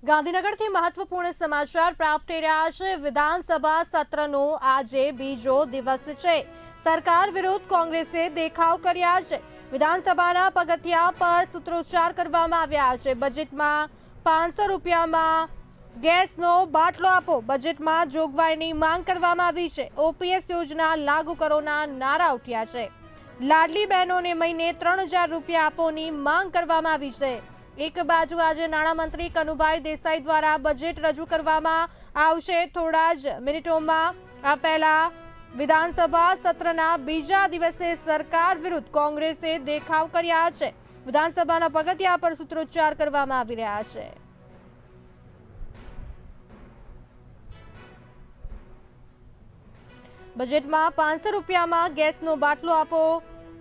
ગાંધીનગરથી મહત્વપૂર્ણ સમાચાર પ્રાપ્ત થઈ રહ્યા છે। વિધાનસભા સત્રનો આજે બીજો દિવસ છે। સરકાર વિરુદ્ધ કોંગ્રેસે દેખાવ કર્યા છે। વિધાનસભાના પગથિયા પર સૂત્રોચ્ચાર કરવામાં આવ્યા છે। બજેટમાં 500 રૂપિયામાં ગેસનો બાટલો આપો, બજેટમાં જોગવાઈની માંગ કરવામાં આવી છે। ઓપીએસ યોજના લાગુ કરોના નારા ઉઠ્યા છે। લાડલી બહેનોને મહિને 3000 રૂપિયા આપોની માંગ કરવામાં આવી છે। એક બાજુ આજે નાણામંત્રી કનુભાઈ દેસાઈ દ્વારા બજેટ રજૂ કરવામાં આવશે થોડા જ મિનિટોમાં। આ પહેલા વિધાનસભા સત્રના બીજા દિવસે સરકાર વિરુદ્ધ કોંગ્રેસે દેખાવ કર્યા છે। વિધાનસભાના પગથિયા પર સૂત્રોચ્ચાર કરવામાં આવી રહ્યા છે। બજેટમાં 500 રૂપિયામાં ગેસનો બાટલો આપો,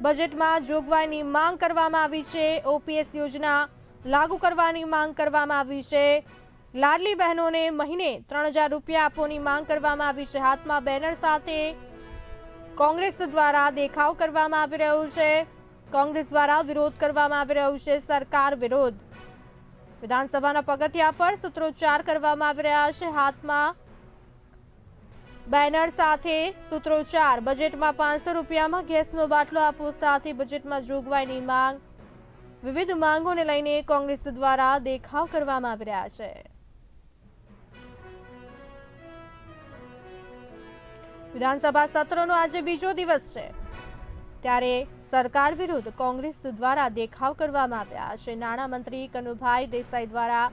બજેટમાં જોગવાઈની માંગ કરવામાં આવી છે। ઓપીએસ યોજના લાગુ કરવાની માંગ કરવામાં આવી છે। લાડલી બહેનોને મહિને 3000 રૂપિયા આપોની માંગ કરવામાં આવી છે। હાથમાં બેનર સાથે કોંગ્રેસ દ્વારા દેખાવ કરવામાં આવી રહ્યો છે। કોંગ્રેસ દ્વારા વિરોધ કરવામાં આવી રહ્યો છે સરકાર વિરુદ્ધ। વિધાનસભાના પગથિયા પર સૂત્રોચ્ચાર કરવામાં આવી રહ્યા છે। હાથમાં બેનર સાથે સૂત્રોચ્ચાર, બજેટમાં 500 રૂપિયામાં ગેસનો બાટલો આપો સાથે બજેટમાં જોગવાઈની માંગ। વિવિધ માંગોને લઈને કોંગ્રેસ દ્વારા દેખાવ કરવામાં આવી રહ્યા છે। વિધાનસભા સત્રનો આજે બીજો દિવસ છે, ત્યારે સરકાર વિરુદ્ધ કોંગ્રેસ દ્વારા દેખાવ કરવામાં આવ્યા છે। નાણામંત્રી કનુભાઈ દેસાઈ દ્વારા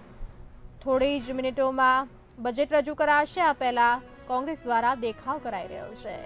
થોડી જ મિનિટોમાં બજેટ રજૂ કરાશે। આ પહેલા કોંગ્રેસ દ્વારા દેખાવ કરાઈ રહ્યો છે।